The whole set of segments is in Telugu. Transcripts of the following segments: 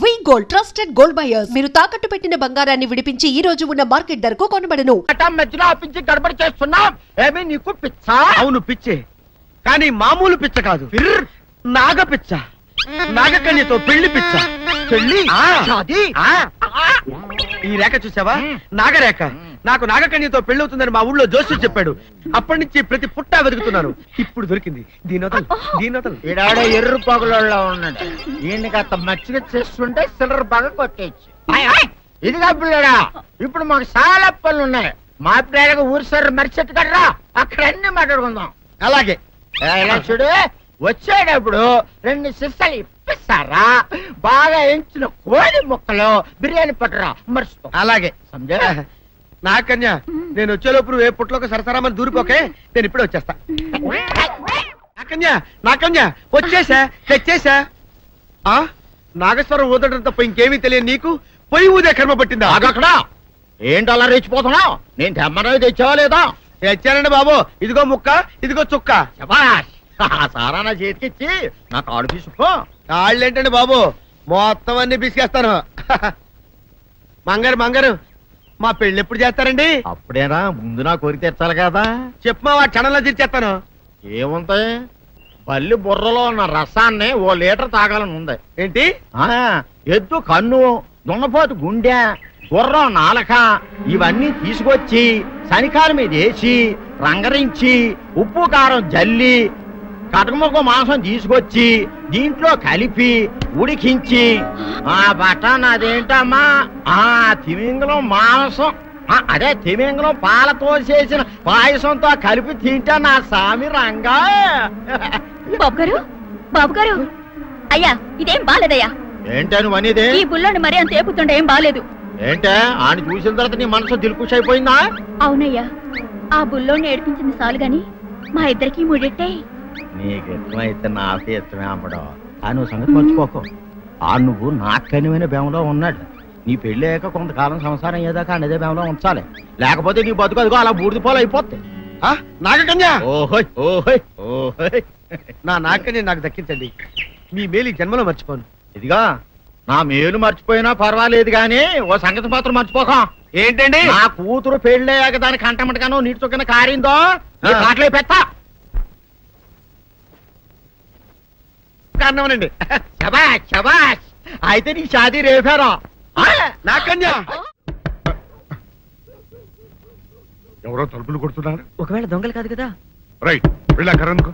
వి గోల్డ్ ట్రస్టెడ్ గోల్డ్ బయర్స్ మీరు తాకట్టు పెట్టిన బంగారాన్ని విడిపించి ఈ రోజు ఉన్న మార్కెట్ ధరకు కొనబడను. మధ్యలో ఆపించి గడబడి చేస్తున్నాం. ఏమి నీకు పిచ్చా? అవును పిచ్చే, కానీ మామూలు పిచ్చ కాదు, నాగ పిచ్చ. నాగకన్యతో పెళ్లి పిచ్చ. పెళ్లి ఈ రేఖ చూసావా? నాగరేఖ. నాకు నాగకన్యతో పెళ్ళవుతుందని మా ఊళ్ళో జోస్యం చెప్పాడు. అప్పటి నుంచి ప్రతి పుట్టా వెతుకుతున్నాను. ఇప్పుడు దొరికింది. దీనోతలు ఈడాడ ఎర్రు పగలలో ఉన్నాడు. ఈయనకి అంత మచ్చిగా చేస్తుంటే సిల్లర్ బాగా కొట్టేయచ్చు. ఇదిగా పిల్లడా, ఇప్పుడు మాకు చాలా పనులు ఉన్నాయి. మా పిల్లగా ఊరి సార్ మరిచెట్టు కడరా, అక్కడ అన్ని మాట్లాడుకుందాం. అలాగే. చూడు, వచ్చేటప్పుడు 2 సిస్సలు ఇప్పిస్తారా? బాగా ఎంచిన కోడి ముక్కలు బిర్యానీ పట్టరా, మర్చిపో. అలాగే. సమజా? నాకన్య, నేను వచ్చేలోపు ఏ పుట్లోకి సరసరామని దూరిపోకే, నేను ఇప్పుడే వచ్చేస్తా. నాకన్య వచ్చేసా, తెచ్చేసా. నాగేశ్వరం ఊదటం తప్ప ఇంకేమీ తెలియదు నీకు. పొయ్యి ఊదే కర్మ పట్టిందా? అక్కడ ఏంటి అలా రెచ్చిపోతున్నావు? నేను తెమ్మనవి తెచ్చావా లేదా? తెచ్చానండి బాబు. ఇదిగో ముక్క, ఇదిగో చుక్క. సారా నా చేతికిచ్చి నా కాడు తీసుకో. కాళ్ళేంటండి బాబు, మొత్తం అన్ని బిసికేస్తాను. మంగారు మా పెళ్లి ఎప్పుడు చేస్తారండి? అప్పుడేనా, ముందు నా కోరిక తెచ్చాలి కదా. చెప్పమా, ఆ క్షణంలో తీర్చేస్తాను. ఏముంటాయి, పల్లి బుర్రలో ఉన్న రసాన్ని 1 లీటర్ తాగాలని ఉంది. ఏంటి? ఎద్దు కన్ను, దున్నపోతు గుండె, గుర్రం నాలక ఇవన్నీ తీసుకొచ్చి శనికాల మీద వేసి రంగరించి ఉప్పు కారం జల్లి కటకముక్క మాంసం తీసుకొచ్చి దీంట్లో కలిపి ఉడికించి బటన్ అదేంటమ్మా తిమింగలం మాంసం, అదే తిమింగలం పాలతో చేసిన పాయసంతో కలిపి తింటా నా సామి రంగా. బాబు గారు అయ్యా, ఇదేం బాలేదయ్యా. ఏంటని వనిదే? ఈ బుల్లోని మరీ అంత ఏపుతుండే ఏం బాలేదు. ఏంటే ఆయన చూసిన తర్వాత నీ మనసు దిల్కుష్ అయిపోయిందా? అవునయ్యా, ఆ బుల్లోని ఏడిపించింది చాలు గాని మా ఇద్దరికి ముడిట్టే. నీకు ఇష్టమైతే నాకే ఇష్టమే అమ్మడం. ఆ నువ్వు సంగతి మర్చిపోకు. ఆ నువ్వు నాకనిమైన బేమలో ఉన్నాడు. నీ పెళ్లి అయ్యాక కొంతకాలం సంసారం ఏదాకా అనేదే బేమలో ఉంచాలి, లేకపోతే నీ బతుకు అదిగో అలా బూడిదిపోలు అయిపోతాయి. నాగకన్య, ఓహోయ్ ఓహోయ్ ఓహోయ్, నా నాగకన్య నాకు దక్కించండి. మీ మేలు జన్మలో మర్చిపోను. ఇదిగా నా మేలు మర్చిపోయినా పర్వాలేదు గాని ఓ సంగతి మాత్రం మర్చిపోకం. ఏంటండి? నా కూతురు పెళ్ళయ్యాక దానికి కంటమటగానో నీటి చొక్కన కారిందో కాట్లే పెట్టా కారణమనండి. శబాష్ శబాష్, అయితే నీ షాదీ రేపారా? నాకన్య, ఎవరో తలుపులు కొడుతున్నారు. ఒకవేళ దొంగలు కాదు కదా? రైట్, వెళ్ళాకరనుకో.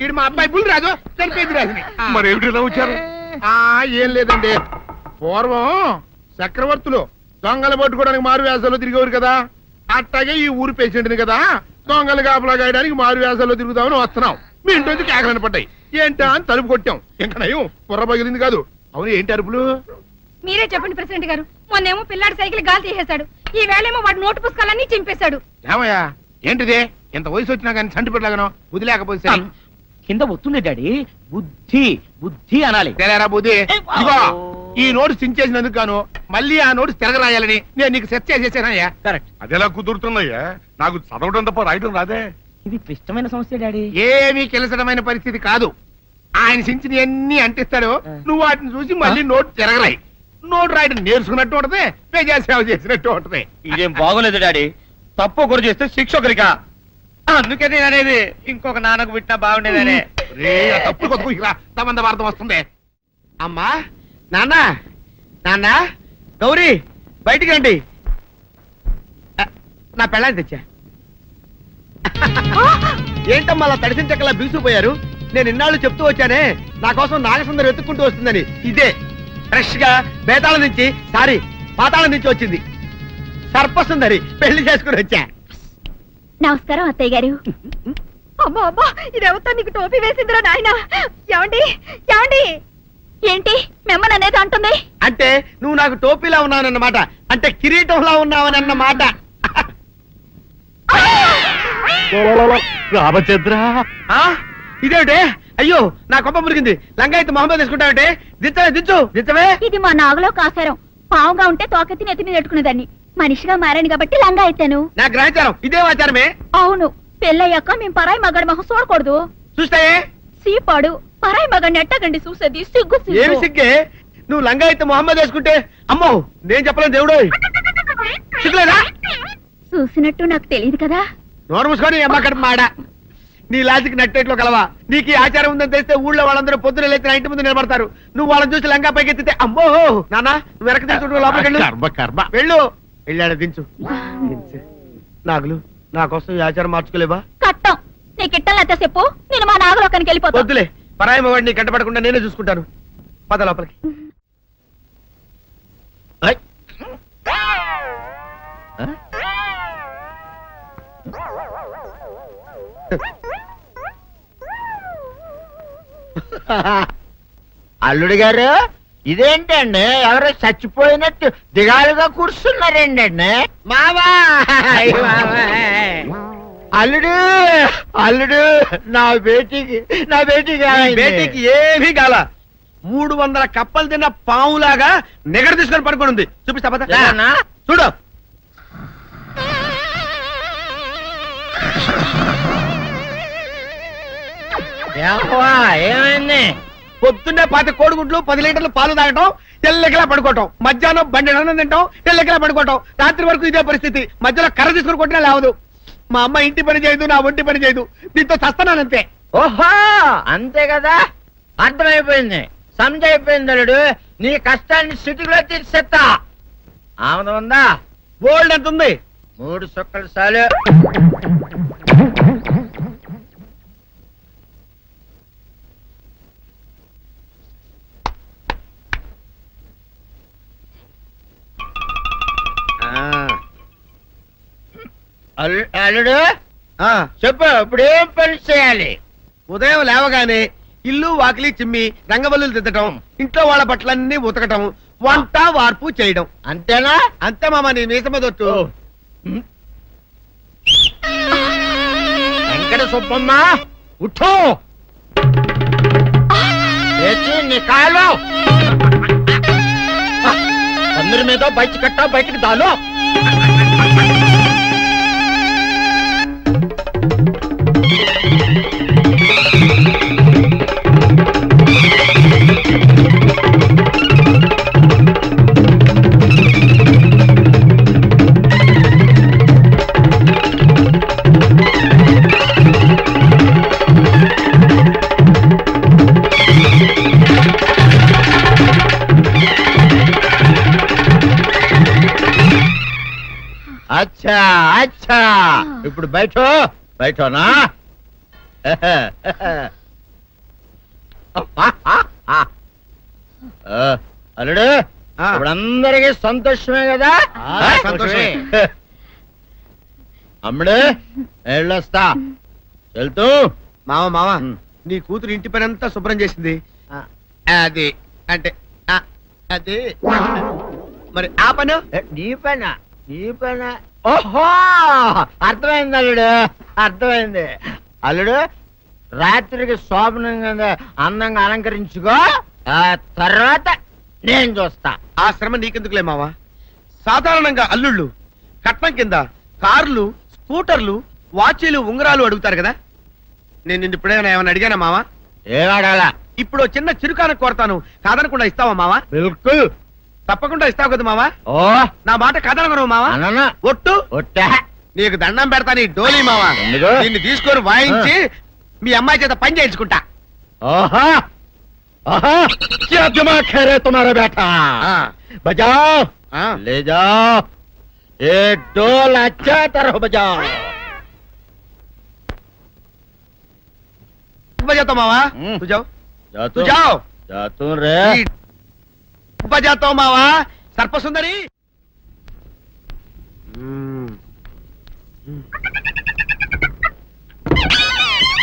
ఇది మా అబ్బాయి బుల్ రాజు, చనిపోయింది రాజుని. మరి ఏమిటి ఇలా వచ్చారు? ఏం లేదండి, పూర్వం చక్రవర్తులు దొంగలు పట్టుకోవడానికి మారు వేసాల్లో తిరిగేవారు కదా. అట్టాగే ఈ ఊరు పేషెంట్ని కదా దొంగలు కాపలా గాయడానికి మారు వేసాల్లో తిరుగుదామని వస్తున్నాం. మీ ఇంటి కేకలని పడ్డాయి. ఏంటా అని తలుపు కొట్టాం. ఇంకా నయం బుర్ర పగిలింది కాదు. అవును, ఏంటి అరుపులు? మీరే చెప్పండి ప్రెసిడెంట్ గారు. మొన్నేమో పిల్లాడి సైకిల్ గాలి తీసేశాడు, ఈ వేళేమో వాడి నోటు పుస్తకాలన్నీ చింపేశాడు. ఏమయ్యా, ఏంటిదే? ఎంత వయసు వచ్చినా కానీ సంటి పెట్టలాగనో బుద్ధి లేకపోతే కింద వస్తుంది డాడీ. బుద్ధి బుద్ధి అనాలి. తెలేరా బుద్ధి? ఇదిగో, ఈ నోటు చించేసినందుకు గాను మళ్ళీ ఆ నోటు తిరగరాయాలని నేను నీకు సెట్ చేసేసానయ్యా. కరెక్ట్. అదెలా కుదురుతున్నాయ్యా? నాకు చదవడం తప్ప రాయడం రాదే. ఇది క్లిష్టమైన సమస్య డాడీ. ఏమీ కెలసడమైన పరిస్థితి కాదు. ఆయన చించిన ఎన్ని అంటిస్తాడు, నువ్వు వాటిని చూసి మళ్ళీ నోటు తిరగరాయి. నోటు రాయడం నేర్చుకున్నట్టు ఉంటది, ప్రజాసేవ చేసినట్టు ఉంటది. ఇదేం బాగోలేదు డాడీ. తప్పు ఒకరు చేస్తే శిక్ష ఒకరికా? అందుకే నేను అనేది ఇంకొక నాన్నకు పుట్టినా బాగుండేదనే. తప్పు కొద్దుకు ఇలా సంబంధ వార్త వస్తుంది. అమ్మా, నాన్న, నాన్న, గౌరీ బయటికి రండి. నా పెళ్ళాన్ని తెచ్చా. ఏంటమ్మా అలా తడిసిన చెక్కలా బిగుసిపోయారు? నేను ఇన్నాళ్ళు చెప్తూ వచ్చానే, నా కోసం నాగసుందరం వెతుక్కుంటూ వస్తుందని. ఇదే ఫ్రెష్ గా బేతాళం నుంచి, సారీ పాతాళం నుంచి వచ్చింది సర్పసుందరి. పెళ్లి చేసుకుని వచ్చా. నమస్కారం అత్తయ్య గారు. అమ్మా అమ్మా, ఇదేవతో నీకు టోపీ వేసిందిరా నాయన. ఏమండి ఏమండి, ఏంటి మిమ్మల్ని అనేది అంటుంది? అంటే నువ్వు నాకు టోపీలా ఉన్నావనన్నమాట, అంటే కిరీటంలా ఉన్నావనన్నమాట. రామచంద్ర, ఇదేమిటే? అయ్యో, నా కొప్ప మురిగింది. లంగా అయితే మొహమ్మద్ తీసుకుంటావంటే? దించవే, దించు, దించవే. ఇది మా నాగలో కాసారం. పావుగా ఉంటే తోకెత్తి నెత్తి మీద పెట్టుకునేదాన్ని. మనిషిగా మారాను కాబట్టి లంగా అయితాను. నా గ్రహచారం ఇదే ఆచారమే. అవును, పెళ్ళయ్యాక మేము పరాయి మగాడి మొహం చూడకూడదు. చూస్తాయే సీపాడు పరాయి మగాడిని ఎట్టగండి చూసేది, సిగ్గు ఏమి సిగ్గు. సిగ్గే? నువ్వు లంగా అయితే మొహమ్మద్ వేసుకుంటే అమ్మో నేను చెప్పలేను దేవుడు. సిగ్గులేదా? చూసినట్టు నాకు తెలియదు కదా. నోరు మూసుకొని అమ్మకడ మాడ. నీ లాజిక్ నట్టేట్లో కలవా? నీకు ఈ ఆచారం ఉందని తెలిస్తే ఊళ్ళో వాళ్ళందరూ పొద్దున లేచి నా ఇంటి ముందు నిలబడతారు. నువ్వు వాళ్ళని చూసి లంగా పైకి ఎత్తితే అమ్మో నాన్న నువ్వు వెనక తీసుకుంటూ లోపలికి వెళ్ళు. కర్మ కర్మ. వెళ్ళు. వెళ్ళాడు దించు. దించు. నాగులు నా కోసం ఈ ఆచారం మార్చుకోలేవా? కట్టం నీకు ఇట్టలేతే చెప్పు, నేను మా నాగలోకానికి వెళ్ళిపోతా. వద్దులే, పరాయి మగాడిని కంటపడకుండా నేనే చూసుకుంటాను. పద లోపలికి. ఏయ్. అల్లుడు గారు ఇదేంటండి ఎవరో చచ్చిపోయినట్టు దిగాలుగా కూర్చున్నారేంటండి? మావా అల్లుడు అల్లుడు నా బేటీకి బేటీకి ఏమీ కాల. 300 కప్పలు తిన్న పావులాగా నిగడ తీసుకొని పడుకొని ఉంది. చూపిస్తా పద. ఏమన్నా? చూడు. ఏమైంది? పొద్దున్నే 10 కోడిగుడ్లు 10 లీటర్లు పాలు తాగటం, తెల్లకిలా పడుకోవటం, మధ్యాహ్నం బండి అన్నం తింటాం, తెల్లకిలా పడుకోవటం, రాత్రి వరకు ఇదే పరిస్థితి. మధ్యలో కర్ర తీసుకుని కొట్టినా లేవదు. మా అమ్మ ఇంటి పని చేయదు, నా ఒంటి పని చేయదు. దీంతో చస్తున్నానంతే. ఓహో అంతే కదా, అర్థమైపోయింది, సమజైపోయింది అల్లుడు. నీ కష్టాన్ని సిటీలో తీర్చేస్తా. ఆమె ఉందా? గోల్డ్ ఎంత ఉంది? 3 సుక్కలు చాలు. అల్లుడు ఆ, చెప్పు, ఇప్పుడు ఏం పని చేయాలి? ఉదయం లేవగానే ఇల్లు వాకిలి చిమ్మి రంగవల్లులు దిద్దటం, ఇంట్లో వాళ్ళ బట్టలన్నీ ఉతకటం, వంట వార్పు చేయడం. అంతేనా? అంతే మామ, నీ మీసమదొట్టు. వెంకట సుబ్బమ్మ ఉఠో, లేచి నీ కాలు అందరి మీద బయట కట్ట బయటికి దాలో. అచ్చా అచ్చా, ఇప్పుడు బయటనా? అల్లుడు ఆ. ఇప్పుడు అందరికీ సంతోషమే కదా? సంతోషమే. అమ్ముడు వెళ్ళొస్తా. వెళ్తూ మామ నీ కూతురు ఇంటి పని అంతా శుభ్రం చేసింది. అది అంటే అది మరి ఆ పను నీ పైన ఓహో అర్థమైంది అల్లుడు, అర్థమైంది. అల్లుడు రాత్రికి శోభనంగా అందంగా అలంకరించుకో, ఆ తర్వాత నేను చూస్తా. ఆ శ్రమ నీకెందుకులే మావా. సాధారణంగా అల్లుళ్ళు కట్నం కింద కార్లు, స్కూటర్లు, వాచీలు, ఉంగరాలు అడుగుతారు కదా. నేను నిన్ను ఇప్పుడేమైనా ఏమైనా అడిగానా మావా? ఏవాడాలా? ఇప్పుడు చిన్న చిరుకాన కోరతాను, కాదనకుండా ఇస్తావా మావా? బిల్కుల్ తప్పకుండా ఇస్తావు కదా మావా? ఓ నా మాట కాదనగను మావా? అన్న ఒట్టు ఒట్టా. నీకు దండం పెడతాను ఈ డోలీ మావా. ఎందుకు? దీన్ని తీసుకొని వాయించి మీ అమ్మాయి చేత పని చేయించుకుంటా. ओहा आहा क्या दिमाग है रे तुम्हारा बेटा। बजाओ ले जाओ ये डोल अच्छा तरह बजाओ। बजाता मावा तू जाओ तू जाओ जा तू रे बजाता मावा सर्पसुंदरी।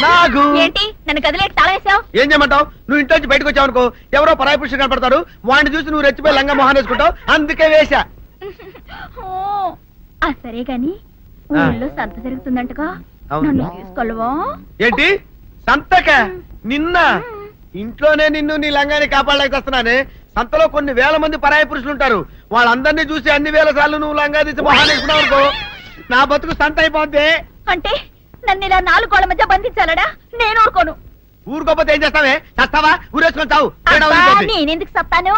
నాగు ఏంటి నన్ను గదిలేటి తాళేసావు? ఏం చేయమంటావు? నువ్వు ఇంట్లో నుంచి బయటకు వచ్చావు అనుకో, ఎవరో పరాయి పురుషులు కనపడతారు, వాడిని చూసి నువ్వు రెచ్చిపోయి లంగా మొహాన్ని వేసుకుంటావు, అందుకే వేశా. సరే గాని ఊళ్ళో సంత జరుగుతుందంటగా, నన్ను తీసుకెళ్ళవా? ఏంటి సంతక? నిన్న ఇంట్లోనే నిన్ను నీ లంగాన్ని కాపాడలేక వస్తున్నానే, సంతలో కొన్ని వేల మంది పరాయి పురుషులు ఉంటారు. వాళ్ళందరినీ చూసి అన్ని వేల సార్లు నువ్వు లంగా తీసి మొహాలు వేసుకున్నావు అనుకో, నా బతుకు సంత అయిపోద్ది. అంటే నన్ను ఇలా 4 గోళ్ల మధ్య బంధించాలడా? నేను ఊరుకోను. ఊరుకోపోతే ఏం చేస్తావే? చస్తావా? ఊరేసుకొని చావు. తేడా అబ్బా, వదిలిపోద్ది. నేనెందుకు చెప్తాను?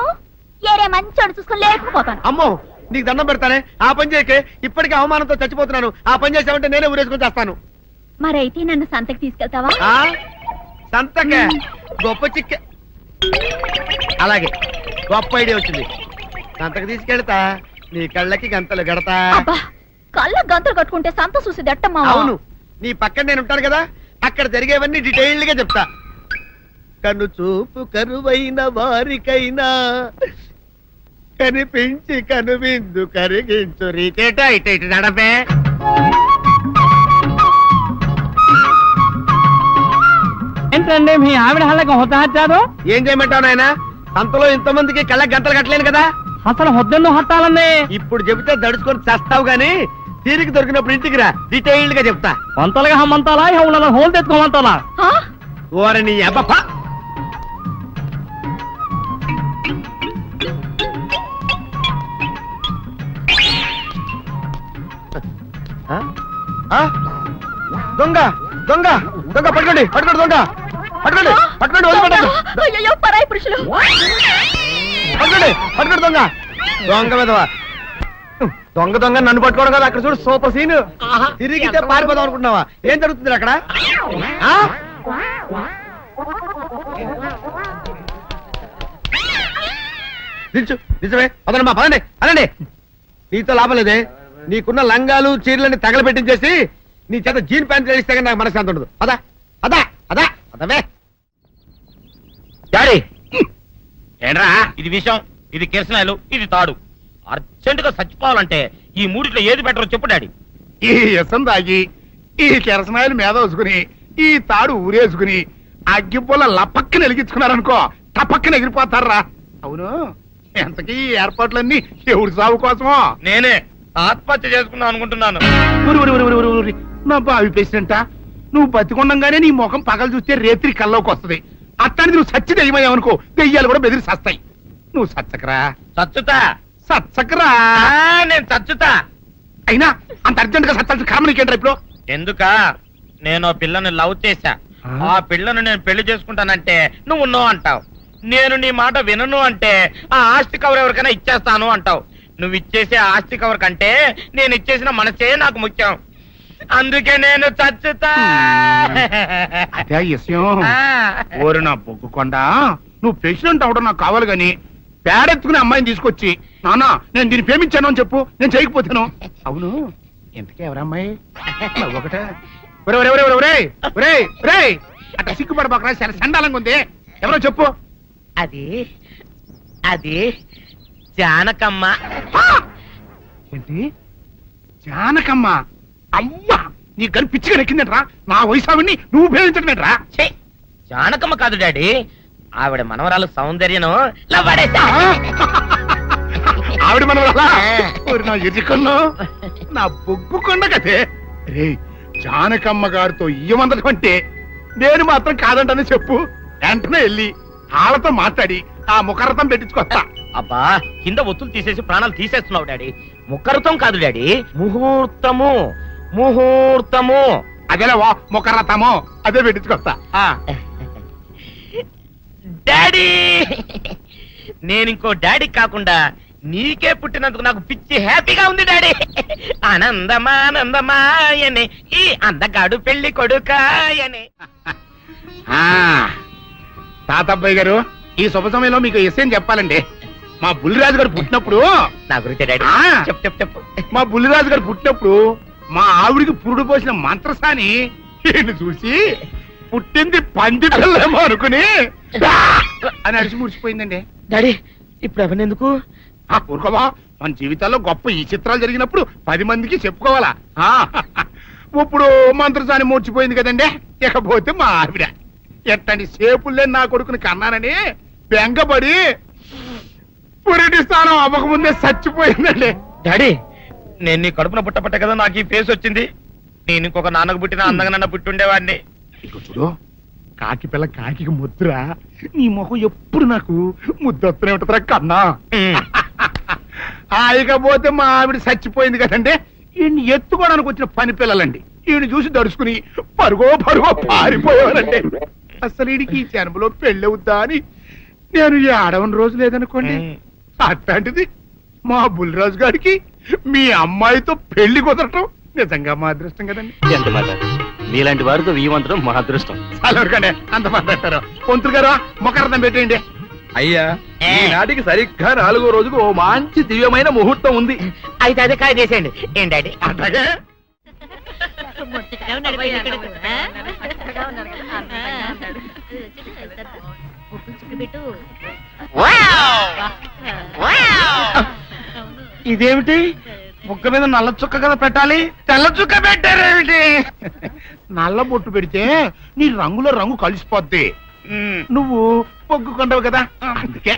ఏరే మంచోడు చూసుకొని లేకపోతాను. అమ్మో, నీకు దండం పెడతానే. ఆ పని చేయకే. ఇప్పటికే అవమానంతో చచ్చిపోతున్నాను. ఆ పని చేసావంటే నేనే ఊరేసుకొని చేస్తాను. మరైతే నన్ను సంతకి తీసుకెళ్తావా? ఆ సంతకే గొప్ప చిక్కే. అలాగే, గొప్ప ఐడియా వచ్చింది. సంతకు తీసుకెళ్తా, నీ కళ్ళకి గంతలు గడతా. అబ్బా, కళ్ళ గంతులు కట్టుకుంటే సంత చూసి దట్టమ్మా. అవును, నీ పక్కన నేను ఉంటాను కదా, అక్కడ జరిగేవన్నీ డీటెయిల్డ్ గా చెప్తా. కను చూపు కరువైన వారికైనా కనిపించి కనువిందు కరిగించు రీతేట ఇట ఇటు నడపే. ఏంటండి మీ ఆవిడ హల్లకి హొత్తహచ్చారు? ఏం చేయమంటావు నాయన? సంతలో ఇంతమందికి కళ్ళకి గంతలు కట్టలేను కదా. అసలు హొద్దెన్ను హత్తాలండి. ఇప్పుడు చెబితే దడుచుకొని చేస్తావు గాని తీరికి దొరికినప్పుడు ఇంటికి రా, డీటెయిల్డ్ గా చెప్తా. వంతలుగా హమ్మంతాలా ఇవాళ హోల్ తెచ్చుకోమంటాలా? ఆ? ఓరి నీ అబ్బప్ప. ఆ? ఆ? దొంగ దొంగ దొంగ పట్టుకోండి పట్టుకోండి దొంగ పట్టుకోండి పట్టుకోండి వదిలిపెట్టండి. అయ్యయ్యో, పరాయి పురుషులు. పట్టుకోండి పట్టుకోండి దొంగ దొంగ విధవా. దొంగ దొంగ నన్ను పట్టుకోవడం కదా. అక్కడ చూడు సూపర్ సీన్. తిరిగితే పారిపోదాం అనుకుంటున్నావా? ఏం జరుగుతుంది అక్కడ? ఆ? నిల్చు నిజమే. అదనమ్మా పదండి అనండి. నీతో లాభం లేదే. నీకున్న లంగాలు చీరలని తగలబెట్టించేసి నీ చేత జీన్ ప్యాంట్ వేస్తే కానీ నాకు మనశ్శాంతి ఉండదు. అదా అదా అదా అదవే. డాడీ ఏంట్రా ఇది విషయం, ఇది కిరసనాయలు, ఇది తాడు. అర్జెంట్ గా చచ్చిపోవాలంటే ఈ మూడిట్లో ఏది బెటర్ చెప్పు డాడీ. ఈ ఇసం తాగి ఈ కిరసనాయలు మీద వేసుకుని ఈ తాడు ఊరేసుకుని అగ్గిపూల లపక్కన వెలిగించుకున్నారనుకో, టపక్కన ఎగిరిపోతారా. అవును, ఎంతకీ ఈ ఏర్పాట్లన్నీ ఎవరి సాగు కోసమో? నేనే ఆత్మహత్య చేసుకుందాం అనుకుంటున్నాను. ఊరి ఊరి ఊరి ఊరి ఊరి నా బావి పేసినంట. నువ్వు బతికొండంగానే నీ ముఖం పగలు చూస్తే రేత్రి కల్లోకి వస్తుంది. అట్టానికి నువ్వు సచ్చి దెయ్యమయ్యావనుకో, దెయ్యాలు కూడా బెదిరి సస్తాయి. నువ్వు సచ్చకరా చచ్చుతా. సచ్చకరా. నేను చచ్చుతా. అయినా అంత అర్జెంట్ గా సచ్చాల్సిన కర్మ నీకేంట్రా ఇప్పుడు? ఎందుక నేను పిల్లని లవ్ చేశా. ఆ పిల్లను నేను పెళ్లి చేసుకుంటానంటే నువ్వు నో అంటావు. నేను నీ మాట వినను అంటే ఆ ఆస్తి కవర్ ఎవరికైనా ఇచ్చేస్తాను అంటావు. నువ్వు ఇచ్చేసే ఆస్తి కవర్ కంటే నేను ఇచ్చేసిన మనసే నాకు ముఖ్యం. అందుకే నేను చచ్చుతా. అదే విషయం. ఓరి నా బొగ్గుకొండ, నువ్వు ప్రెసిడెంట్ అవడం నాకు కావాలి గాని పేడెత్తుకునే అమ్మాయిని తీసుకొచ్చి నానా నేను దీన్ని ప్రేమించాను అని చెప్పు, నేను చేయకపోతాను. అవును, ఇంతకీ ఎవరమ్మాయి? ఒకటే అట్లా సిగ్గుపడబాకరా, చాలా సండాలంగా ఉంది. ఎవరో చెప్పు. అది అది జానకమ్మ. ఏంటి జానకమ్మ? అమ్మా, నీ గని పిచ్చిగా నెక్కిందంట్రా. నా వయసు ఆవిడ్ని నువ్వు ప్రేమించడమేట్రా? ఛీ, జానకమ్మ కాదు డాడీ, ఆవిడ మనవరాలు సౌందర్యను ఆవిడ మనం నా ఎదుకున్నా నా బొగ్గు కొండ కదే. రే, జానకమ్మ గారితో ఇయ్యమందడం అంటే నేను మాత్రం కాదంటనే చెప్పు. వెంటనే వెళ్ళి వాళ్ళతో మాట్లాడి ఆ ముఖరథం పెట్టించుకొస్తా. అబ్బా, కింద ఒత్తులు తీసేసి ప్రాణాలు తీసేస్తున్నావు డాడీ. ముఖరుతం కాదు డాడీ, ముహూర్తము. ముహూర్తము అదేలా ముఖరథము, అదే పెట్టించుకొస్తా. డాడీ, నేను ఇంకో డాడీ కాకుండా నీకే పుట్టినందుకు నాకు పిచ్చి హ్యాపీగా ఉంది డాడీ. ఆనందమానందమాయనే ఈ అందగాడు పెళ్లి కొడుకాయనే. తాతబ్బాయి గారు, ఈ శుభ సమయంలో మీకు విషయం చెప్పాలండి. మా బుల్లిరాజు గారు పుట్టినప్పుడు నా గురించి డాడీ చెప్పు చెప్పు చెప్పు. మా బుల్లిరాజు గారు పుట్టినప్పుడు మా ఆవిడికి పురుడు పోసిన మంత్రసాని ఈయన్ని చూసి పుట్టింది పంది పిల్లేమో అనుకుని అని అడిచి ముడిచిపోయిందండి. డాడీ ఇప్పుడు ఎవరినెందుకు? ఊరుకోవా, మన జీవితాల్లో గొప్ప ఈ చిత్రాలు జరిగినప్పుడు 10 మందికి చెప్పుకోవాలా. ఇప్పుడు మంత్రసాని మూర్చిపోయింది కదండి. ఇకపోతే మా ఆవిడ ఎట్టండి సేపుల్లే నా కొడుకుని కన్నానని బెంగపడి పురిటి స్థానం అవ్వకముందే చచ్చిపోయిందండి. డాడీ, నేను నీ కడుపున పుట్టపట్ట కదా నాకు ఈ ఫేస్ వచ్చింది. నేను ఇంకొక నాన్నకు పుట్టిన అందంగా నన్ను పుట్టుండేవాడిని. ఇక చూడు, కాకి పిల్ల కాకి ముద్ర నీ మొహం ఎప్పుడు నాకు ముద్దొత్తనే ఉంటుందిరా కన్నా. ఇకపోతే మా ఆవిడ చచ్చిపోయింది కదండి, ఈయన్ని ఎత్తుకోవడానికి వచ్చిన పని పిల్లలండి. ఈయన చూసి దడుచుకుని పరుగో పారిపోయేవారండి. అసలు ఈడికి ఈ జన్మలో పెళ్ళవుద్దా అని నేను ఈ ఆడవని రోజు లేదనుకోండి. అట్లాంటిది మా బుల్లిరాజు గారికి మీ అమ్మాయితో పెళ్లి కుదరటం నిజంగా మా అదృష్టం కదండి. ఎంత మాట, మీలాంటి వారితో వీయమంతరం మా అదృష్టం. అలాగండి అంత మాట్లాడతారు. పొంతులు గారు మొకరదం పెట్టేయండి. అయ్యా ఈనాటికి సరిగ్గా 4వ రోజుకు ఓ మంచి దివ్యమైన ముహూర్తం ఉంది. అయితే అదే కాయ చేసేయండి. ఏంటండి అట్లాగే ఇదేమిటి, ముక్క మీద నల్ల చుక్క కదా పెట్టాలి, తెల్ల చుక్క పెట్టారేమిటి? నల్ల బొట్టు పెడితే నీ రంగులో రంగు కలిసిపోద్ది. నువ్వు పొగ్గుకుంటావు కదా, అందుకే